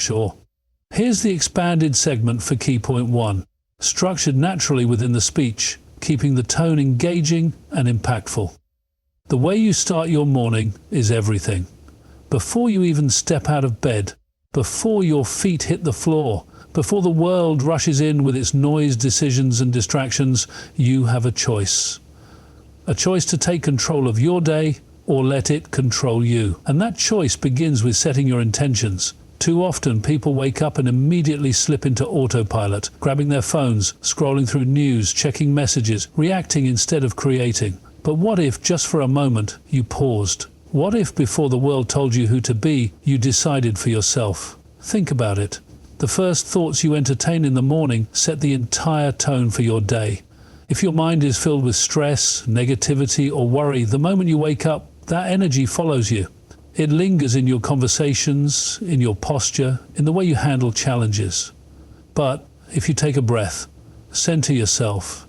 sure. Here's the expanded segment for key point 1, structured naturally within the speech, keeping the tone engaging and impactful. The way you start your morning is everything. Before you even step out of bed, before your feet hit the floor, before the world rushes in with its noise, decisions and distractions, you have a choice. A choice to take control of your day or let it control you. And that choice begins with setting your intentions. Too often people wake up and immediately slip into autopilot, grabbing their phones, scrolling through news, checking messages, reacting instead of creating. But what if, just for a moment, you paused? What if before the world told you who to be, you decided for yourself? Think about it. The first thoughts you entertain in the morning set the entire tone for your day. If your mind is filled with stress, negativity, or worry, the moment you wake up, that energy follows you. It lingers in your conversations, in your posture, in the way you handle challenges. But if you take a breath, center yourself,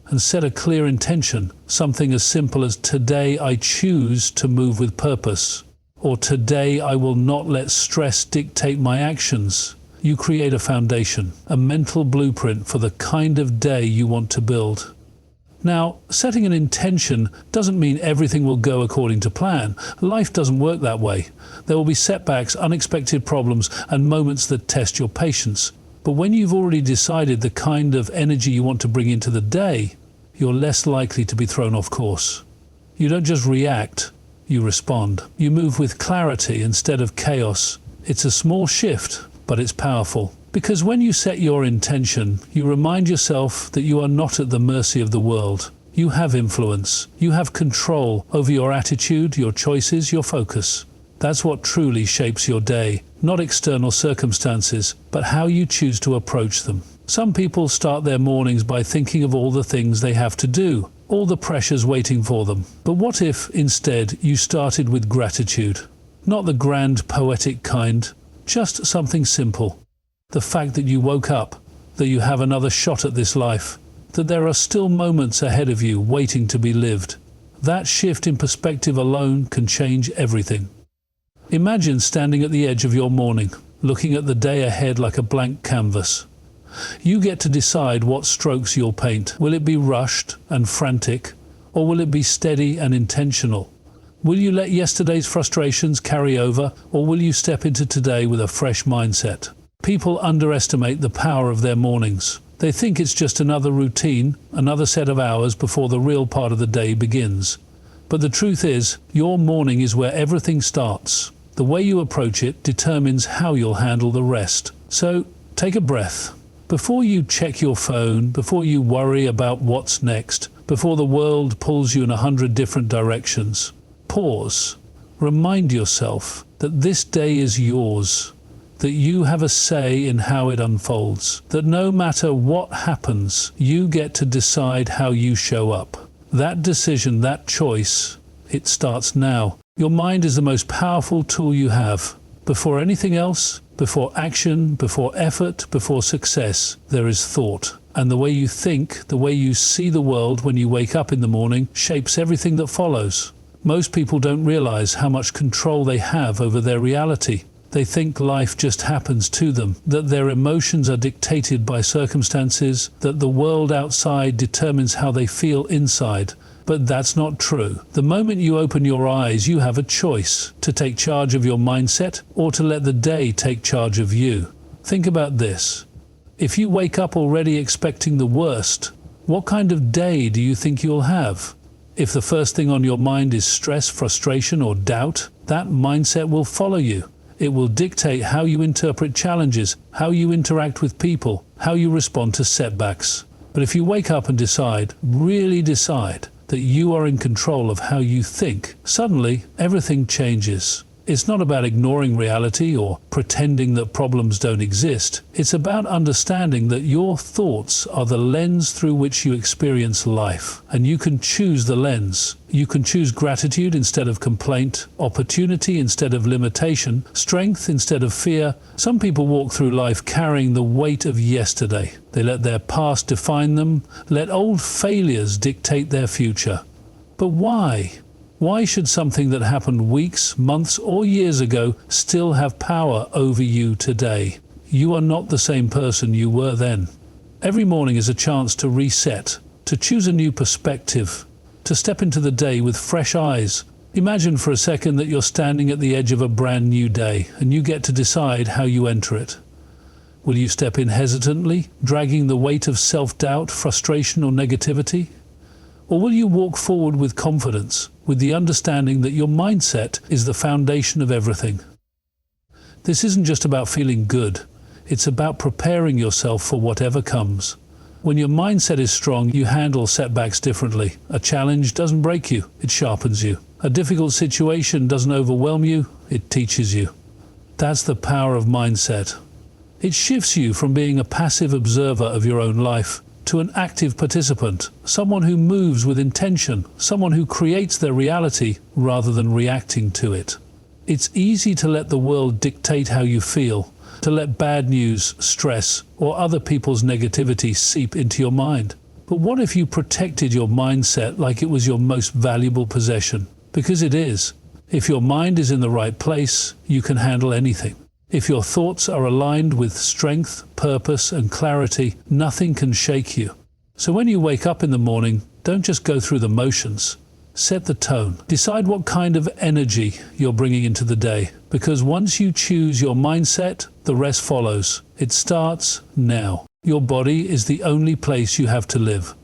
and set a clear intention, something as simple as today I choose to move with purpose, or today I will not let stress dictate my actions, you create a foundation, a mental blueprint for the kind of day you want to build. Now, setting an intention doesn't mean everything will go according to plan. Life doesn't work that way. There will be setbacks, unexpected problems, and moments that test your patience. But when you've already decided the kind of energy you want to bring into the day, you're less likely to be thrown off course. You don't just react, you respond. You move with clarity instead of chaos. It's a small shift, but it's powerful. Because when you set your intention, you remind yourself that you are not at the mercy of the world. You have influence. You have control over your attitude, your choices, your focus. That's what truly shapes your day, not external circumstances, but how you choose to approach them. Some people start their mornings by thinking of all the things they have to do, all the pressures waiting for them. But what if, instead, you started with gratitude? Not the grand, poetic kind, just something simple. The fact that you woke up, that you have another shot at this life, that there are still moments ahead of you waiting to be lived. That shift in perspective alone can change everything. Imagine standing at the edge of your morning, looking at the day ahead like a blank canvas. You get to decide what strokes you'll paint. Will it be rushed and frantic, or will it be steady and intentional? Will you let yesterday's frustrations carry over, or will you step into today with a fresh mindset? People underestimate the power of their mornings. They think it's just another routine, another set of hours before the real part of the day begins. But the truth is, your morning is where everything starts. The way you approach it determines how you'll handle the rest. So, take a breath. Before you check your phone, before you worry about what's next, before the world pulls you in 100 different directions, pause. Remind yourself that this day is yours, that you have a say in how it unfolds, that no matter what happens, you get to decide how you show up. That decision, that choice, it starts now. Your mind is the most powerful tool you have. Before anything else, before action, before effort, before success, there is thought. And the way you think, the way you see the world when you wake up in the morning, shapes everything that follows. Most people don't realize how much control they have over their reality. They think life just happens to them, that their emotions are dictated by circumstances, that the world outside determines how they feel inside. But that's not true. The moment you open your eyes, you have a choice to take charge of your mindset or to let the day take charge of you. Think about this. If you wake up already expecting the worst, what kind of day do you think you'll have? If the first thing on your mind is stress, frustration, or doubt, that mindset will follow you. It will dictate how you interpret challenges, how you interact with people, how you respond to setbacks. But if you wake up and decide, really decide, that you are in control of how you think, suddenly everything changes. It's not about ignoring reality or pretending that problems don't exist. It's about understanding that your thoughts are the lens through which you experience life. And you can choose the lens. You can choose gratitude instead of complaint, opportunity instead of limitation, strength instead of fear. Some people walk through life carrying the weight of yesterday. They let their past define them, let old failures dictate their future. But why? Why should something that happened weeks, months, or years ago still have power over you today? You are not the same person you were then. Every morning is a chance to reset, to choose a new perspective, to step into the day with fresh eyes. Imagine for a second that you're standing at the edge of a brand new day, and you get to decide how you enter it. Will you step in hesitantly, dragging the weight of self-doubt, frustration, or negativity? Or will you walk forward with confidence, with the understanding that your mindset is the foundation of everything? This isn't just about feeling good. It's about preparing yourself for whatever comes. When your mindset is strong, you handle setbacks differently. A challenge doesn't break you, it sharpens you. A difficult situation doesn't overwhelm you, it teaches you. That's the power of mindset. It shifts you from being a passive observer of your own life to an active participant, someone who moves with intention, someone who creates their reality rather than reacting to it. It's easy to let the world dictate how you feel, to let bad news, stress, or other people's negativity seep into your mind. But what if you protected your mindset like it was your most valuable possession? Because it is. If your mind is in the right place, you can handle anything. If your thoughts are aligned with strength, purpose, and clarity, nothing can shake you. So when you wake up in the morning, don't just go through the motions. Set the tone. Decide what kind of energy you're bringing into the day. Because once you choose your mindset, the rest follows. It starts now. Your body is the only place you have to live.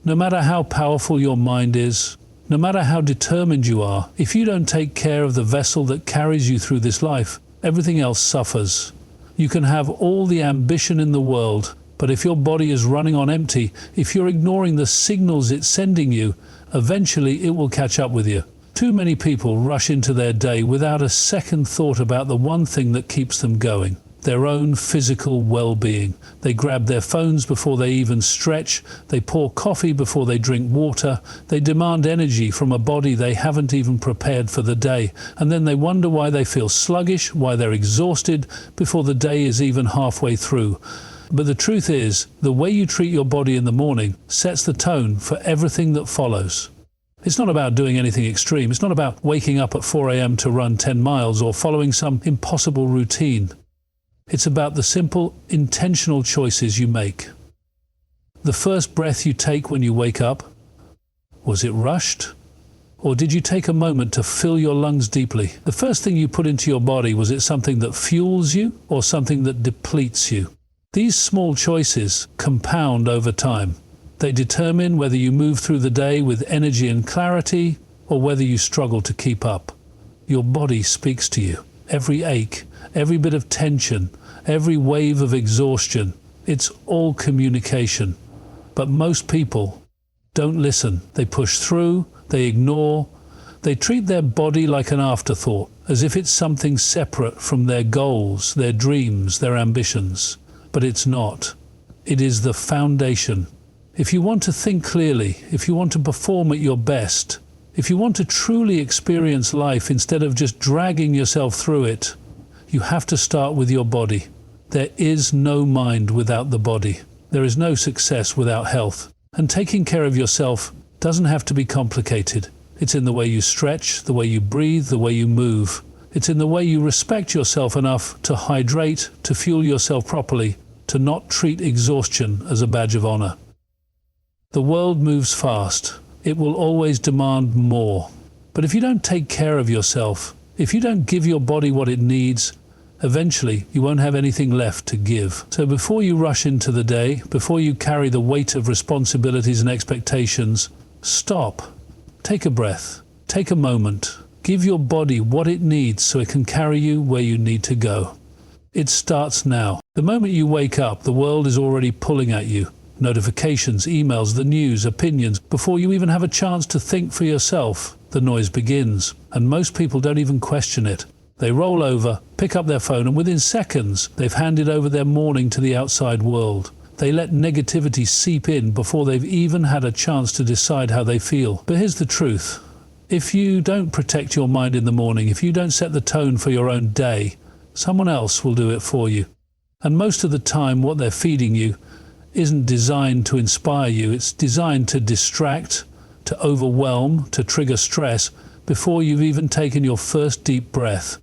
No matter how powerful your mind is, no matter how determined you are, if you don't take care of the vessel that carries you through this life, everything else suffers. You can have all the ambition in the world, but if your body is running on empty, if you're ignoring the signals it's sending you, eventually it will catch up with you. Too many people rush into their day without a second thought about the one thing that keeps them going: their own physical well-being. They grab their phones before they even stretch, they pour coffee before they drink water, they demand energy from a body they haven't even prepared for the day, and then they wonder why they feel sluggish, why they're exhausted before the day is even halfway through. But the truth is, the way you treat your body in the morning sets the tone for everything that follows. It's not about doing anything extreme. It's not about waking up at 4 a.m. to run 10 miles or following some impossible routine. It's about the simple, intentional choices you make. The first breath you take when you wake up, was it rushed? Or did you take a moment to fill your lungs deeply? The first thing you put into your body, was it something that fuels you or something that depletes you? These small choices compound over time. They determine whether you move through the day with energy and clarity or whether you struggle to keep up. Your body speaks to you. Every ache, every bit of tension, every wave of exhaustion, it's all communication. But most people don't listen. They push through, they ignore, they treat their body like an afterthought, as if it's something separate from their goals, their dreams, their ambitions. But it's not. It is the foundation. If you want to think clearly, if you want to perform at your best, if you want to truly experience life instead of just dragging yourself through it, you have to start with your body. There is no mind without the body. There is no success without health. And taking care of yourself doesn't have to be complicated. It's in the way you stretch, the way you breathe, the way you move. It's in the way you respect yourself enough to hydrate, to fuel yourself properly, to not treat exhaustion as a badge of honor. The world moves fast. It will always demand more. But if you don't take care of yourself, if you don't give your body what it needs, eventually you won't have anything left to give. So before you rush into the day, before you carry the weight of responsibilities and expectations, stop. Take a breath. Take a moment. Give your body what it needs so it can carry you where you need to go. It starts now. The moment you wake up, the world is already pulling at you. Notifications, emails, the news, opinions. Before you even have a chance to think for yourself, the noise begins. And most people don't even question it. They roll over, pick up their phone, and within seconds, they've handed over their morning to the outside world. They let negativity seep in before they've even had a chance to decide how they feel. But here's the truth. If you don't protect your mind in the morning, if you don't set the tone for your own day, someone else will do it for you. And most of the time, what they're feeding you isn't designed to inspire you. It's designed to distract, to overwhelm, to trigger stress, before you've even taken your first deep breath.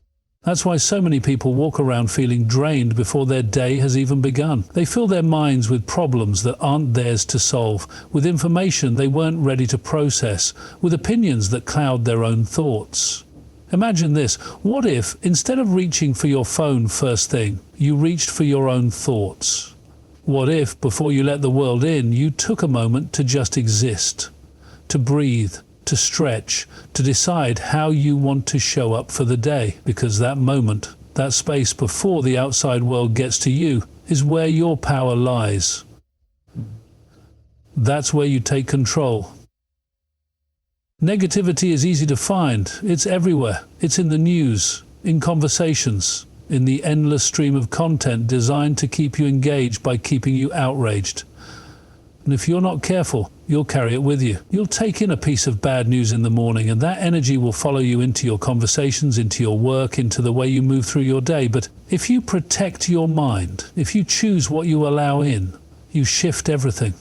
That's why so many people walk around feeling drained before their day has even begun. They fill their minds with problems that aren't theirs to solve, with information they weren't ready to process, with opinions that cloud their own thoughts. Imagine this. What if, instead of reaching for your phone first thing, you reached for your own thoughts? What if, before you let the world in, you took a moment to just exist, to breathe, to stretch, to decide how you want to show up for the day? Because that moment, that space before the outside world gets to you, is where your power lies. That's where you take control. Negativity is easy to find. It's everywhere. It's in the news, in conversations, in the endless stream of content designed to keep you engaged by keeping you outraged. And if you're not careful, you'll carry it with you. You'll take in a piece of bad news in the morning, and that energy will follow you into your conversations, into your work, into the way you move through your day. But if you protect your mind, if you choose what you allow in, you shift everything.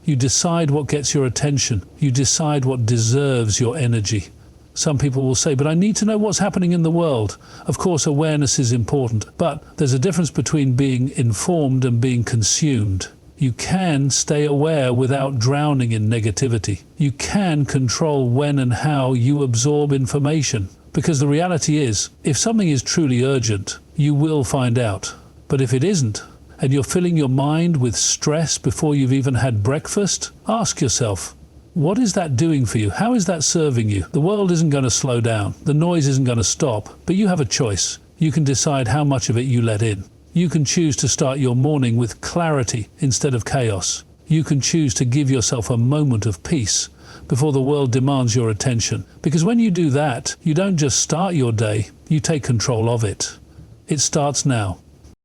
You decide what gets your attention. You decide what deserves your energy. Some people will say, but I need to know what's happening in the world. Of course, awareness is important, but there's a difference between being informed and being consumed. You can stay aware without drowning in negativity. You can control when and how you absorb information. Because the reality is, if something is truly urgent, you will find out. But if it isn't, and you're filling your mind with stress before you've even had breakfast, ask yourself, what is that doing for you? How is that serving you? The world isn't going to slow down. The noise isn't going to stop. But you have a choice. You can decide how much of it you let in. You can choose to start your morning with clarity instead of chaos. You can choose to give yourself a moment of peace before the world demands your attention. Because when you do that, you don't just start your day, you take control of it. It starts now.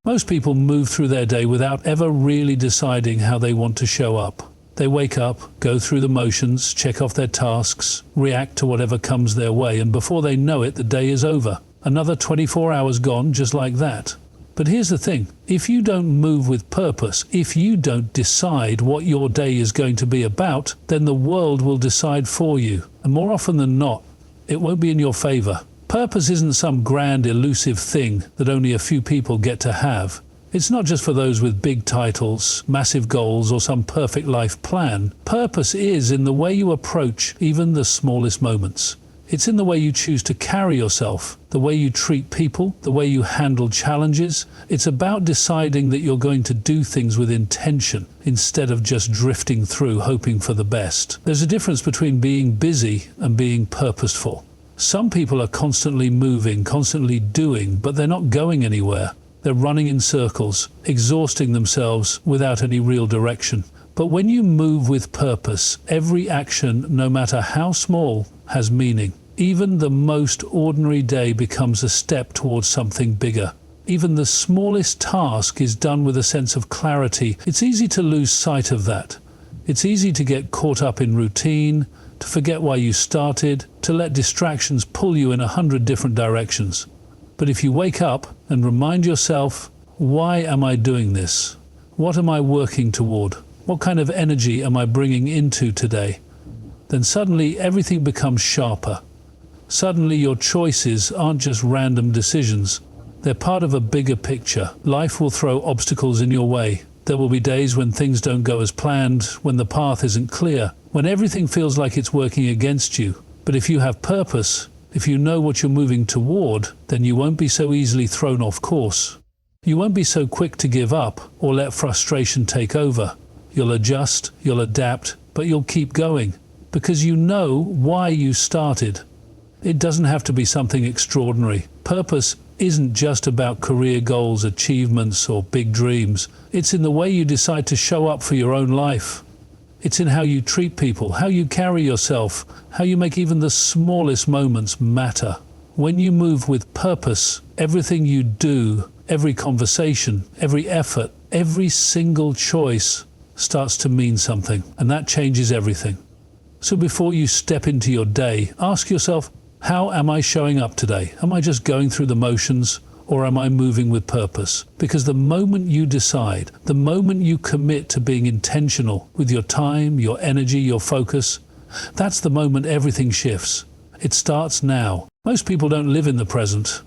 Most people move through their day without ever really deciding how they want to show up. They wake up, go through the motions, check off their tasks, react to whatever comes their way, and before they know it, the day is over. Another 24 hours gone just like that. But here's the thing, if you don't move with purpose, if you don't decide what your day is going to be about, then the world will decide for you. And more often than not, it won't be in your favor. Purpose isn't some grand elusive thing that only a few people get to have. It's not just for those with big titles, massive goals, or some perfect life plan. Purpose is in the way you approach even the smallest moments. It's in the way you choose to carry yourself, the way you treat people, the way you handle challenges. It's about deciding that you're going to do things with intention instead of just drifting through hoping for the best. There's a difference between being busy and being purposeful. Some people are constantly moving, constantly doing, but they're not going anywhere. They're running in circles, exhausting themselves without any real direction. But when you move with purpose, every action, no matter how small, has meaning. Even the most ordinary day becomes a step towards something bigger. Even the smallest task is done with a sense of clarity. It's easy to lose sight of that. It's easy to get caught up in routine, to forget why you started, to let distractions pull you in 100 different directions. But if you wake up and remind yourself, why am I doing this? What am I working toward? What kind of energy am I bringing into today? Then suddenly everything becomes sharper. Suddenly your choices aren't just random decisions. They're part of a bigger picture. Life will throw obstacles in your way. There will be days when things don't go as planned, when the path isn't clear, when everything feels like it's working against you. But if you have purpose, if you know what you're moving toward, then you won't be so easily thrown off course. You won't be so quick to give up or let frustration take over. You'll adjust, you'll adapt, but you'll keep going because you know why you started. It doesn't have to be something extraordinary. Purpose isn't just about career goals, achievements, or big dreams. It's in the way you decide to show up for your own life. It's in how you treat people, how you carry yourself, how you make even the smallest moments matter. When you move with purpose, everything you do, every conversation, every effort, every single choice starts to mean something, and that changes everything. So before you step into your day, ask yourself, how am I showing up today? Am I just going through the motions, or am I moving with purpose? Because the moment you decide, the moment you commit to being intentional with your time, your energy, your focus, that's the moment everything shifts. It starts now. Most people don't live in the present.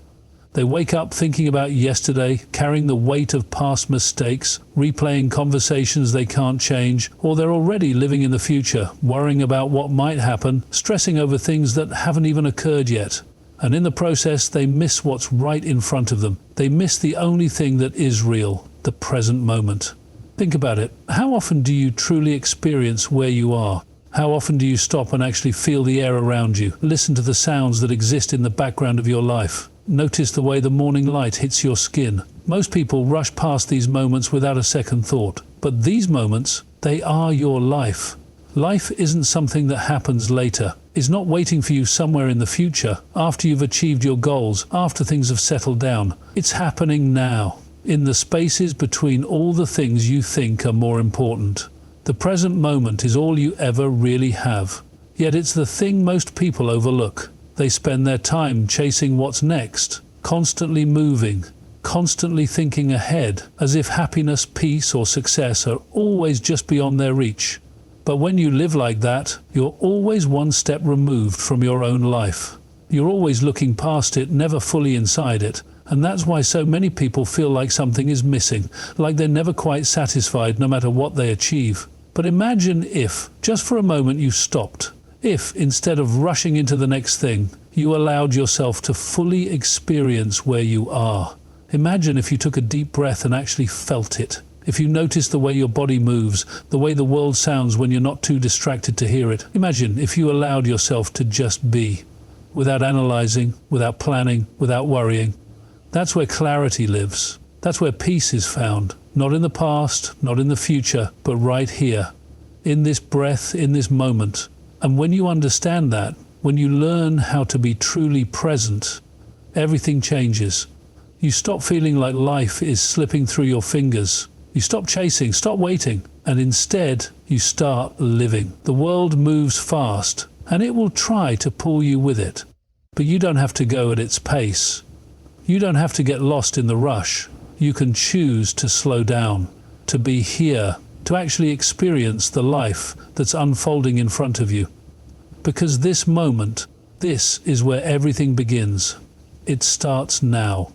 They wake up thinking about yesterday, carrying the weight of past mistakes, replaying conversations they can't change, or they're already living in the future, worrying about what might happen, stressing over things that haven't even occurred yet. And in the process, they miss what's right in front of them. They miss the only thing that is real, the present moment. Think about it. How often do you truly experience where you are? How often do you stop and actually feel the air around you? Listen to the sounds that exist in the background of your life. Notice the way the morning light hits your skin. Most people rush past these moments without a second thought. But these moments, they are your life. Life isn't something that happens later. It's not waiting for you somewhere in the future, after you've achieved your goals, after things have settled down. It's happening now, in the spaces between all the things you think are more important. The present moment is all you ever really have. Yet it's the thing most people overlook. They spend their time chasing what's next, constantly moving, constantly thinking ahead, as if happiness, peace, or success are always just beyond their reach. But when you live like that, you're always one step removed from your own life. You're always looking past it, never fully inside it. And that's why so many people feel like something is missing, like they're never quite satisfied no matter what they achieve. But imagine if, just for a moment, you stopped. If, instead of rushing into the next thing, you allowed yourself to fully experience where you are. Imagine if you took a deep breath and actually felt it. If you noticed the way your body moves, the way the world sounds when you're not too distracted to hear it. Imagine if you allowed yourself to just be, without analyzing, without planning, without worrying. That's where clarity lives. That's where peace is found. Not in the past, not in the future, but right here, in this breath, in this moment. And when you understand that, when you learn how to be truly present, everything changes. You stop feeling like life is slipping through your fingers. You stop chasing, stop waiting, and instead you start living. The world moves fast, and it will try to pull you with it. But you don't have to go at its pace. You don't have to get lost in the rush. You can choose to slow down, to be here, to actually experience the life that's unfolding in front of you. Because this moment, this is where everything begins. It starts now.